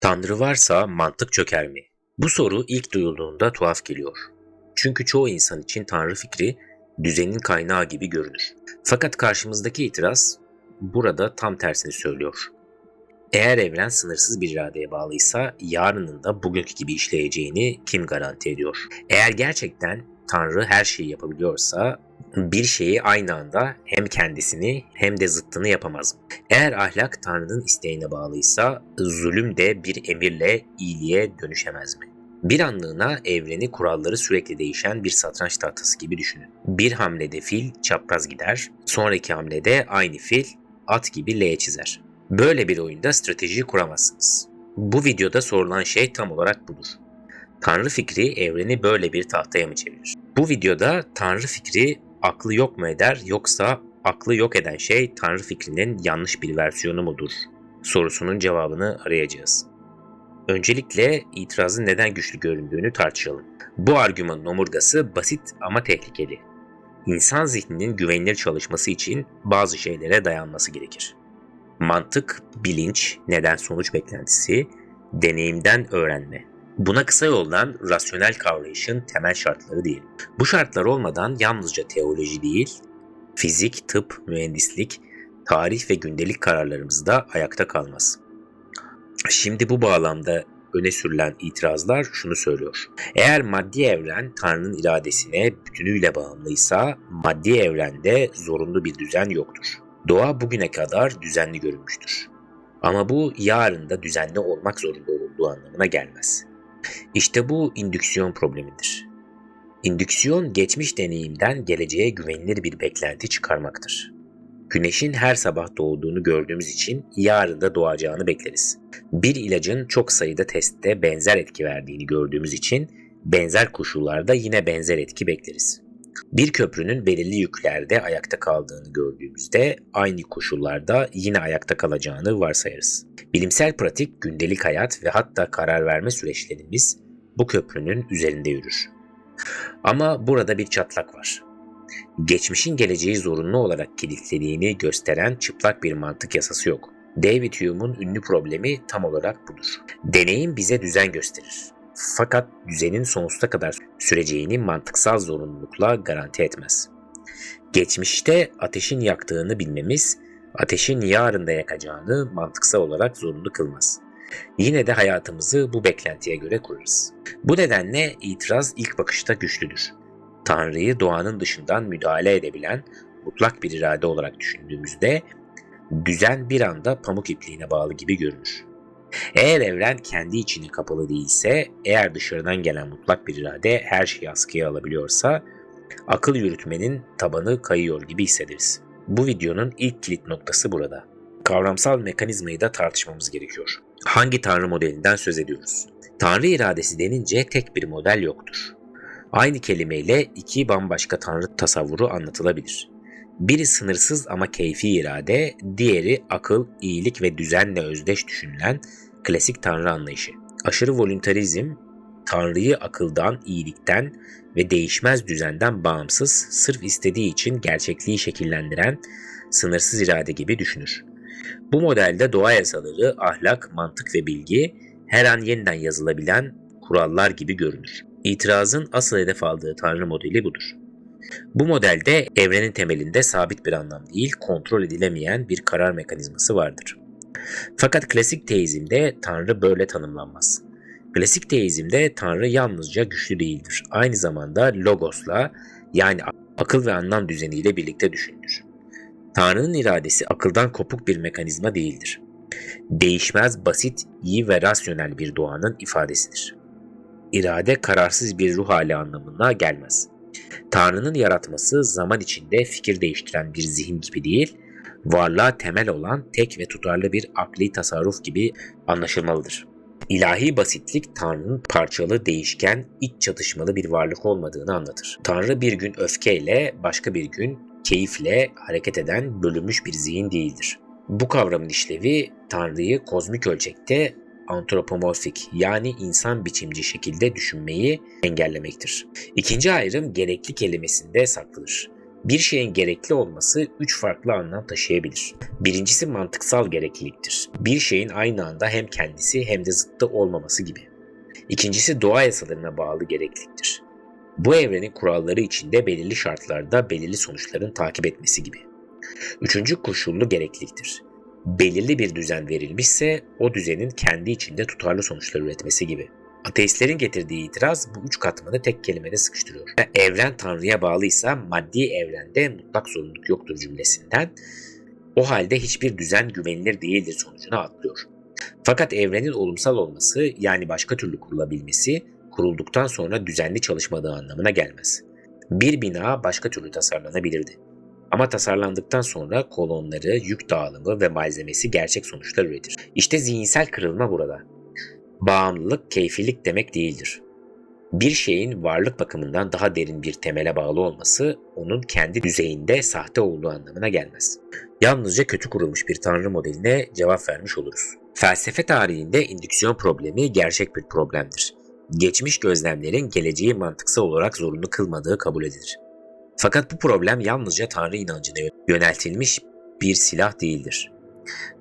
Tanrı varsa mantık çöker mi? Bu soru ilk duyulduğunda tuhaf geliyor. Çünkü çoğu insan için Tanrı fikri düzenin kaynağı gibi görünür. Fakat karşımızdaki itiraz burada tam tersini söylüyor. Eğer evren sınırsız bir iradeye bağlıysa yarının da bugünkü gibi işleyeceğini kim garanti ediyor? Eğer gerçekten Tanrı her şeyi yapabiliyorsa bir şeyi aynı anda hem kendisini hem de zıttını yapamaz mı? Eğer ahlak Tanrı'nın isteğine bağlıysa zulüm de bir emirle iyiliğe dönüşemez mi? Bir anlığına evreni kuralları sürekli değişen bir satranç tahtası gibi düşünün. Bir hamlede fil çapraz gider, sonraki hamlede aynı fil at gibi L çizer. Böyle bir oyunda strateji kuramazsınız. Bu videoda sorulan şey tam olarak budur. Tanrı fikri evreni böyle bir tahtaya mı çevirir? Bu videoda Tanrı fikri aklı yok mu eder yoksa aklı yok eden şey Tanrı fikrinin yanlış bir versiyonu mudur? Sorusunun cevabını arayacağız. Öncelikle itirazın neden güçlü göründüğünü tartışalım. Bu argümanın omurgası basit ama tehlikeli. İnsan zihninin güvenilir çalışması için bazı şeylere dayanması gerekir. Mantık, bilinç, neden-sonuç beklentisi, deneyimden öğrenme. Buna kısa yoldan rasyonel kavrayışın temel şartları diyelim. Bu şartlar olmadan yalnızca teoloji değil, fizik, tıp, mühendislik, tarih ve gündelik kararlarımız da ayakta kalmaz. Şimdi bu bağlamda öne sürülen itirazlar şunu söylüyor. Eğer maddi evren Tanrı'nın iradesine bütünüyle bağımlıysa maddi evrende zorunlu bir düzen yoktur. Doğa bugüne kadar düzenli görünmüştür. Ama bu yarın da düzenli olmak zorunda olduğu anlamına gelmez. İşte bu indüksiyon problemidir. İndüksiyon geçmiş deneyimden geleceğe güvenilir bir beklenti çıkarmaktır. Güneşin her sabah doğduğunu gördüğümüz için yarın da doğacağını bekleriz. Bir ilacın çok sayıda testte benzer etki verdiğini gördüğümüz için benzer koşullarda yine benzer etki bekleriz. Bir köprünün belirli yüklerde ayakta kaldığını gördüğümüzde aynı koşullarda yine ayakta kalacağını varsayarız. Bilimsel pratik, gündelik hayat ve hatta karar verme süreçlerimiz bu köprünün üzerinde yürür. Ama burada bir çatlak var. Geçmişin geleceği zorunlu olarak kilitlediğini gösteren çıplak bir mantık yasası yok. David Hume'un ünlü problemi tam olarak budur. Deneyim bize düzen gösterir. Fakat düzenin sonsuza kadar süreceğini mantıksal zorunlulukla garanti etmez. Geçmişte ateşin yaktığını bilmemiz, ateşin yarın da yakacağını mantıksal olarak zorunlu kılmaz. Yine de hayatımızı bu beklentiye göre kurarız. Bu nedenle itiraz ilk bakışta güçlüdür. Tanrı'yı doğanın dışından müdahale edebilen mutlak bir irade olarak düşündüğümüzde düzen bir anda pamuk ipliğine bağlı gibi görünür. Eğer evren kendi içine kapalı değilse, eğer dışarıdan gelen mutlak bir irade her şeyi askıya alabiliyorsa, akıl yürütmenin tabanı kayıyor gibi hissederiz. Bu videonun ilk kilit noktası burada. Kavramsal mekanizmayı da tartışmamız gerekiyor. Hangi tanrı modelinden söz ediyoruz? Tanrı iradesi denince tek bir model yoktur. Aynı kelimeyle iki bambaşka tanrı tasavvuru anlatılabilir. Biri sınırsız ama keyfi irade, diğeri akıl, iyilik ve düzenle özdeş düşünülen klasik tanrı anlayışı. Aşırı volüntarizm, tanrıyı akıldan, iyilikten ve değişmez düzenden bağımsız, sırf istediği için gerçekliği şekillendiren sınırsız irade gibi düşünür. Bu modelde doğa yasaları, ahlak, mantık ve bilgi her an yeniden yazılabilen kurallar gibi görünür. İtirazın asıl hedef aldığı tanrı modeli budur. Bu modelde evrenin temelinde sabit bir anlam değil, kontrol edilemeyen bir karar mekanizması vardır. Fakat klasik teizmde Tanrı böyle tanımlanmaz. Klasik teizmde Tanrı yalnızca güçlü değildir. Aynı zamanda logosla yani akıl ve anlam düzeniyle birlikte düşünülür. Tanrı'nın iradesi akıldan kopuk bir mekanizma değildir. Değişmez, basit, iyi ve rasyonel bir doğanın ifadesidir. İrade kararsız bir ruh hali anlamına gelmez. Tanrı'nın yaratması zaman içinde fikir değiştiren bir zihin gibi değil, varlığa temel olan tek ve tutarlı bir akli tasarruf gibi anlaşılmalıdır. İlahi basitlik Tanrı'nın parçalı, değişken, iç çatışmalı bir varlık olmadığını anlatır. Tanrı bir gün öfkeyle, başka bir gün keyifle hareket eden bölünmüş bir zihin değildir. Bu kavramın işlevi Tanrı'yı kozmik ölçekte antropomorfik yani insan biçimci şekilde düşünmeyi engellemektir. İkinci ayrım gerekli kelimesinde saklıdır. Bir şeyin gerekli olması 3 farklı anlam taşıyabilir. Birincisi mantıksal gerekliliktir. Bir şeyin aynı anda hem kendisi hem de zıttı olmaması gibi. İkincisi doğa yasalarına bağlı gerekliliktir. Bu evrenin kuralları içinde belirli şartlarda belirli sonuçların takip etmesi gibi. Üçüncü koşullu gerekliliktir. Belirli bir düzen verilmişse o düzenin kendi içinde tutarlı sonuçlar üretmesi gibi. Ateistlerin getirdiği itiraz bu üç katmanı tek kelimede sıkıştırıyor. Evren Tanrı'ya bağlıysa maddi evrende mutlak zorunluluk yoktur cümlesinden o halde hiçbir düzen güvenilir değildir sonucuna atlıyor. Fakat evrenin olumsal olması yani başka türlü kurulabilmesi kurulduktan sonra düzenli çalışmadığı anlamına gelmez. Bir bina başka türlü tasarlanabilirdi. Ama tasarlandıktan sonra kolonları, yük dağılımı ve malzemesi gerçek sonuçlar üretir. İşte zihinsel kırılma burada. Bağımlılık, keyfilik demek değildir. Bir şeyin varlık bakımından daha derin bir temele bağlı olması, onun kendi düzeyinde sahte olduğu anlamına gelmez. Yalnızca kötü kurulmuş bir tanrı modeline cevap vermiş oluruz. Felsefe tarihinde indüksiyon problemi gerçek bir problemdir. Geçmiş gözlemlerin geleceği mantıksal olarak zorunlu kılmadığı kabul edilir. Fakat bu problem yalnızca tanrı inancına yöneltilmiş bir silah değildir.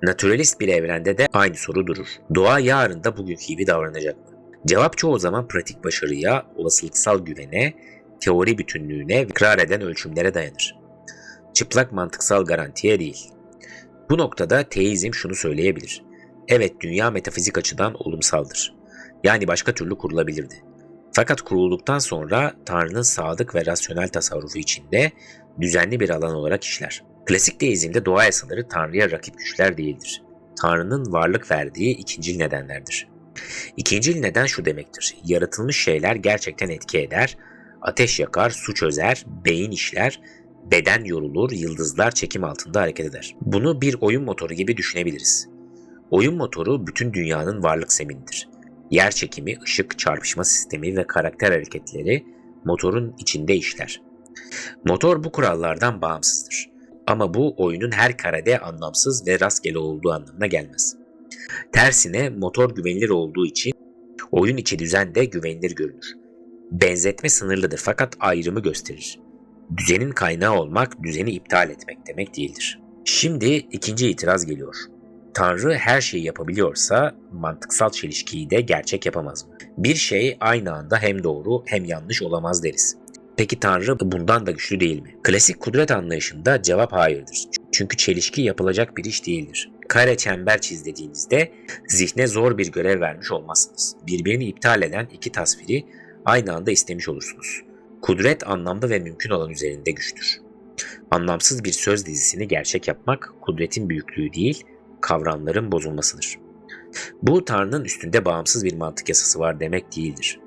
Naturalist bir evrende de aynı soru durur. Doğa yarın da bugünkü gibi davranacak mı? Cevap çoğu zaman pratik başarıya, olasılıksal güvene, teori bütünlüğüne ve tekrar eden ölçümlere dayanır. Çıplak mantıksal garantiye değil. Bu noktada teizm şunu söyleyebilir. Evet, dünya metafizik açıdan olumsaldır. Yani başka türlü kurulabilirdi. Fakat kurulduktan sonra Tanrı'nın sadık ve rasyonel tasarrufu içinde düzenli bir alan olarak işler. Klasik deizmde doğa yasaları Tanrı'ya rakip güçler değildir. Tanrı'nın varlık verdiği ikincil nedenlerdir. İkincil neden şu demektir. Yaratılmış şeyler gerçekten etki eder, ateş yakar, su çözer, beyin işler, beden yorulur, yıldızlar çekim altında hareket eder. Bunu bir oyun motoru gibi düşünebiliriz. Oyun motoru bütün dünyanın varlık zeminidir. Yer çekimi, ışık, çarpışma sistemi ve karakter hareketleri motorun içinde işler. Motor bu kurallardan bağımsızdır. Ama bu oyunun her karede anlamsız ve rastgele olduğu anlamına gelmez. Tersine motor güvenilir olduğu için oyun içi düzen de güvenilir görünür. Benzetme sınırlıdır fakat ayrımı gösterir. Düzenin kaynağı olmak, düzeni iptal etmek demek değildir. Şimdi ikinci itiraz geliyor. Tanrı her şeyi yapabiliyorsa mantıksal çelişkiyi de gerçek yapamaz mı? Bir şey aynı anda hem doğru hem yanlış olamaz deriz. Peki Tanrı bundan da güçlü değil mi? Klasik kudret anlayışında cevap hayırdır. Çünkü çelişki yapılacak bir iş değildir. Kare çember çiz dediğinizde zihne zor bir görev vermiş olmazsınız. Birbirini iptal eden iki tasviri aynı anda istemiş olursunuz. Kudret anlamlı ve mümkün olan üzerinde güçtür. Anlamsız bir söz dizisini gerçek yapmak kudretin büyüklüğü değil, kavramların bozulmasıdır. Bu Tanrı'nın üstünde bağımsız bir mantık yasası var demek değildir.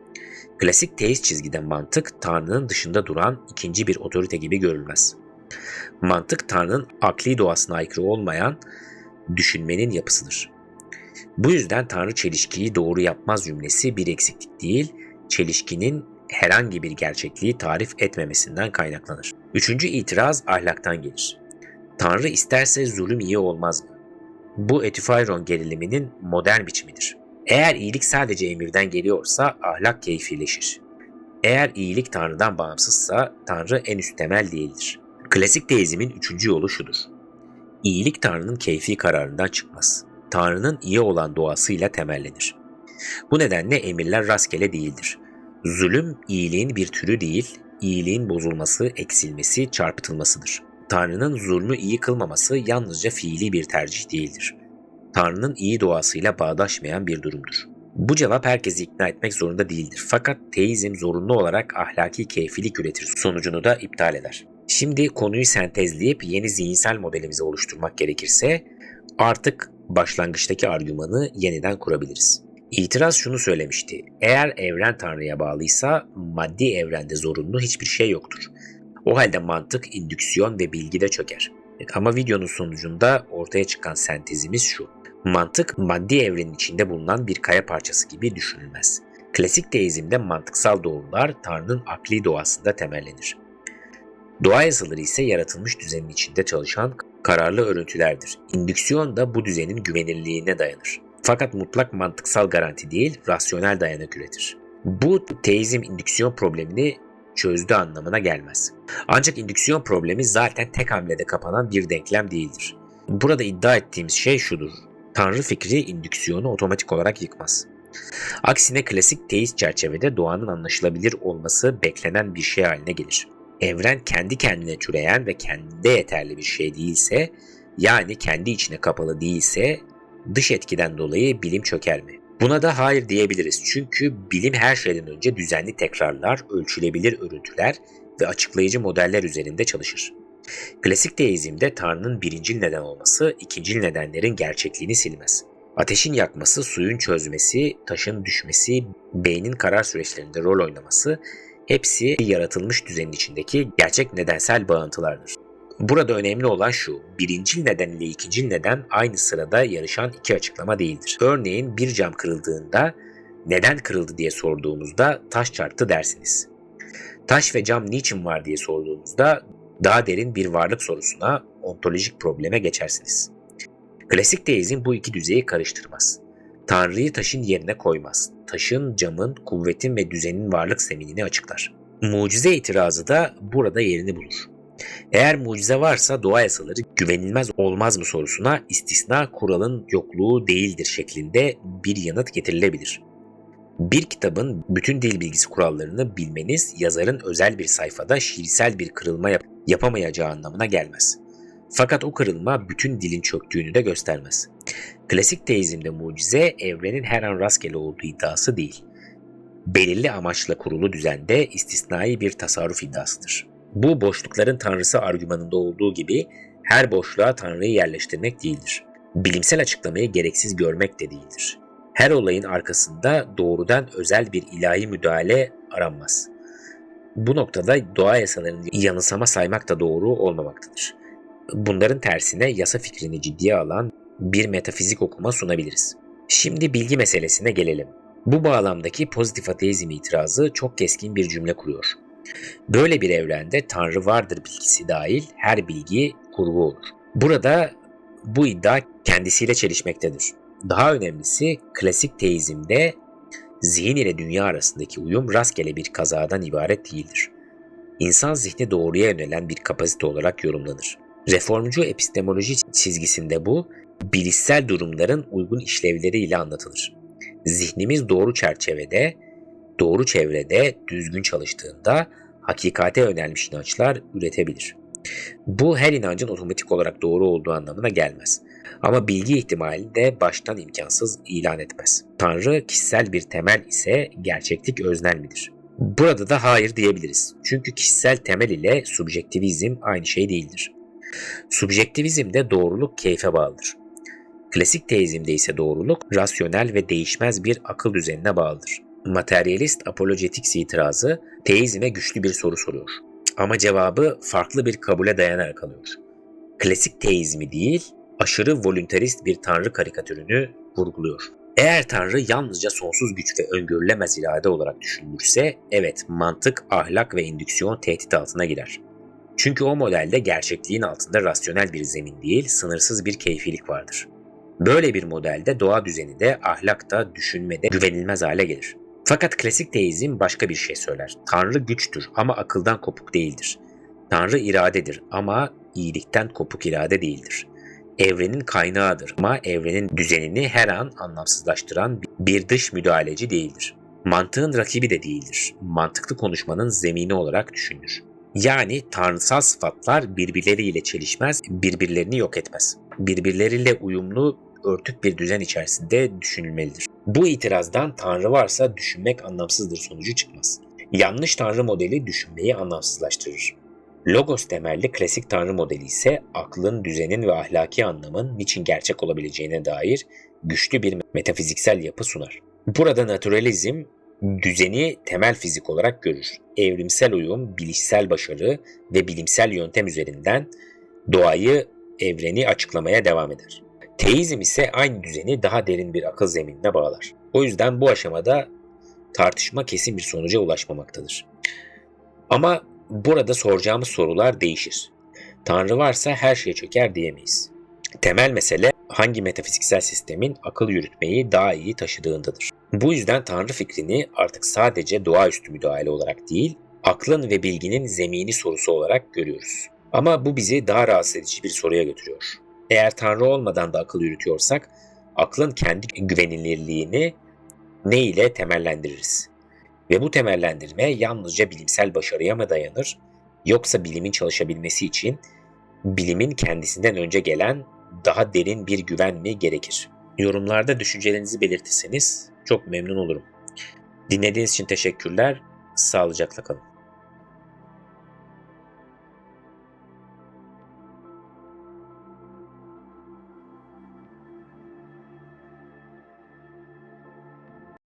Klasik teist çizgide mantık Tanrı'nın dışında duran ikinci bir otorite gibi görülmez. Mantık Tanrı'nın akli doğasına aykırı olmayan düşünmenin yapısıdır. Bu yüzden Tanrı çelişkiyi doğru yapmaz cümlesi bir eksiklik değil, çelişkinin herhangi bir gerçekliği tarif etmemesinden kaynaklanır. Üçüncü itiraz ahlaktan gelir. Tanrı isterse zulüm iyi olmaz mı? Bu etüfayron geriliminin modern biçimidir. Eğer iyilik sadece emirden geliyorsa ahlak keyfileşir. Eğer iyilik Tanrı'dan bağımsızsa Tanrı en üst temel değildir. Klasik deizmin üçüncü yolu şudur. İyilik Tanrı'nın keyfi kararından çıkmaz. Tanrı'nın iyi olan doğasıyla temellenir. Bu nedenle emirler rastgele değildir. Zulüm iyiliğin bir türü değil, iyiliğin bozulması, eksilmesi, çarpıtılmasıdır. Tanrı'nın zulmü iyi kılmaması yalnızca fiili bir tercih değildir. Tanrı'nın iyi doğasıyla bağdaşmayan bir durumdur. Bu cevap herkesi ikna etmek zorunda değildir. Fakat teizm zorunlu olarak ahlaki keyfilik üretir sonucunu da iptal eder. Şimdi konuyu sentezleyip yeni zihinsel modelimizi oluşturmak gerekirse artık başlangıçtaki argümanı yeniden kurabiliriz. İtiraz şunu söylemişti. Eğer evren Tanrı'ya bağlıysa maddi evrende zorunlu hiçbir şey yoktur. O halde mantık, indüksiyon ve bilgi de çöker. Ama videonun sonucunda ortaya çıkan sentezimiz şu. Mantık, maddi evrenin içinde bulunan bir kaya parçası gibi düşünülmez. Klasik deizmde mantıksal doğrular Tanrı'nın akli doğasında temellenir. Doğa yasaları ise yaratılmış düzenin içinde çalışan kararlı örüntülerdir. İndüksiyon da bu düzenin güvenilirliğine dayanır. Fakat mutlak mantıksal garanti değil, rasyonel dayanak üretir. Bu teizm indüksiyon problemini çözdü anlamına gelmez. Ancak indüksiyon problemi zaten tek hamlede kapanan bir denklem değildir. Burada iddia ettiğimiz şey şudur: Tanrı fikri indüksiyonu otomatik olarak yıkmaz. Aksine klasik teist çerçevede doğanın anlaşılabilir olması beklenen bir şey haline gelir. Evren kendi kendine türeyen ve kendinde yeterli bir şey değilse, yani kendi içine kapalı değilse, dış etkiden dolayı bilim çöker mi? Buna da hayır diyebiliriz, çünkü bilim her şeyden önce düzenli tekrarlar, ölçülebilir örüntüler ve açıklayıcı modeller üzerinde çalışır. Klasik deizmde Tanrı'nın birincil neden olması, ikincil nedenlerin gerçekliğini silmez. Ateşin yakması, suyun çözmesi, taşın düşmesi, beynin karar süreçlerinde rol oynaması hepsi yaratılmış düzenin içindeki gerçek nedensel bağıntılardır. Burada önemli olan şu: birincil neden ile ikincil neden aynı sırada yarışan iki açıklama değildir. Örneğin bir cam kırıldığında neden kırıldı diye sorduğumuzda taş çarptı dersiniz. Taş ve cam niçin var diye sorduğumuzda daha derin bir varlık sorusuna, ontolojik probleme geçersiniz. Klasik deizm bu iki düzeyi karıştırmaz. Tanrı'yı taşın yerine koymaz. Taşın, camın, kuvvetin ve düzenin varlık zeminini açıklar. Mucize itirazı da burada yerini bulur. Eğer mucize varsa doğa yasaları güvenilmez olmaz mı sorusuna istisna kuralın yokluğu değildir şeklinde bir yanıt getirilebilir. Bir kitabın bütün dil bilgisi kurallarını bilmeniz yazarın özel bir sayfada şiirsel bir kırılma yapamayacağı anlamına gelmez. Fakat o kırılma bütün dilin çöktüğünü de göstermez. Klasik deizmde mucize evrenin her an rastgele olduğu iddiası değil, belirli amaçla kurulu düzende istisnai bir tasarruf iddiasıdır. Bu boşlukların tanrısı argümanında olduğu gibi her boşluğa tanrıyı yerleştirmek değildir. Bilimsel açıklamayı gereksiz görmek de değildir. Her olayın arkasında doğrudan özel bir ilahi müdahale aranmaz. Bu noktada doğa yasalarını yanılsama saymak da doğru olmamaktadır. Bunların tersine yasa fikrini ciddiye alan bir metafizik okuma sunabiliriz. Şimdi bilgi meselesine gelelim. Bu bağlamdaki pozitif ateizm itirazı çok keskin bir cümle kuruyor. Böyle bir evrende Tanrı vardır bilgisi dahil her bilgi kurgu olur. Burada bu iddia kendisiyle çelişmektedir. Daha önemlisi klasik teizmde zihin ile dünya arasındaki uyum rastgele bir kazadan ibaret değildir. İnsan zihni doğruya yönelen bir kapasite olarak yorumlanır. Reformcu epistemoloji çizgisinde bu, bilişsel durumların uygun işlevleriyle anlatılır. Zihnimiz doğru çerçevede, doğru çevrede düzgün çalıştığında hakikate yönelmiş inançlar üretebilir. Bu her inancın otomatik olarak doğru olduğu anlamına gelmez. Ama bilgi ihtimalini de baştan imkansız ilan etmez. Tanrı kişisel bir temel ise gerçeklik öznel midir? Burada da hayır diyebiliriz. Çünkü kişisel temel ile subjektivizm aynı şey değildir. Subjektivizmde doğruluk keyfe bağlıdır. Klasik teizmde ise doğruluk rasyonel ve değişmez bir akıl düzenine bağlıdır. Materyalist apologetics itirazı teizme güçlü bir soru soruyor. Ama cevabı farklı bir kabule dayanarak alıyor. Klasik teizmi değil, aşırı volüntarist bir tanrı karikatürünü vurguluyor. Eğer tanrı yalnızca sonsuz güç ve öngörülemez irade olarak düşünülürse, evet, mantık, ahlak ve indüksiyon tehdit altına girer. Çünkü o modelde gerçekliğin altında rasyonel bir zemin değil, sınırsız bir keyfilik vardır. Böyle bir modelde doğa düzeni de, ahlak da, düşünme de güvenilmez hale gelir. Fakat klasik teizm başka bir şey söyler. Tanrı güçtür ama akıldan kopuk değildir. Tanrı iradedir ama iyilikten kopuk irade değildir. Evrenin kaynağıdır ama evrenin düzenini her an anlamsızlaştıran bir dış müdahaleci değildir. Mantığın rakibi de değildir. Mantıklı konuşmanın zemini olarak düşünülür. Yani tanrısal sıfatlar birbirleriyle çelişmez, birbirlerini yok etmez. Birbirleriyle uyumlu, örtük bir düzen içerisinde düşünülmelidir. Bu itirazdan Tanrı varsa düşünmek anlamsızdır sonucu çıkmaz. Yanlış Tanrı modeli düşünmeyi anlamsızlaştırır. Logos temelli klasik Tanrı modeli ise aklın, düzenin ve ahlaki anlamın niçin gerçek olabileceğine dair güçlü bir metafiziksel yapı sunar. Burada naturalizm düzeni temel fizik olarak görür. Evrimsel uyum, bilişsel başarı ve bilimsel yöntem üzerinden doğayı, evreni açıklamaya devam eder. Teizm ise aynı düzeni daha derin bir akıl zeminine bağlar. O yüzden bu aşamada tartışma kesin bir sonuca ulaşmamaktadır. Ama burada soracağımız sorular değişir. Tanrı varsa her şey çöker diyemeyiz. Temel mesele hangi metafiziksel sistemin akıl yürütmeyi daha iyi taşıdığındadır. Bu yüzden Tanrı fikrini artık sadece doğaüstü müdahale olarak değil, aklın ve bilginin zemini sorusu olarak görüyoruz. Ama bu bizi daha rahatsız edici bir soruya götürüyor. Eğer Tanrı olmadan da akıl yürütüyorsak, aklın kendi güvenilirliğini ne ile temellendiririz? Ve bu temellendirme yalnızca bilimsel başarıya mı dayanır, yoksa bilimin çalışabilmesi için bilimin kendisinden önce gelen daha derin bir güven mi gerekir? Yorumlarda düşüncelerinizi belirtirseniz çok memnun olurum. Dinlediğiniz için teşekkürler, sağlıcakla kalın.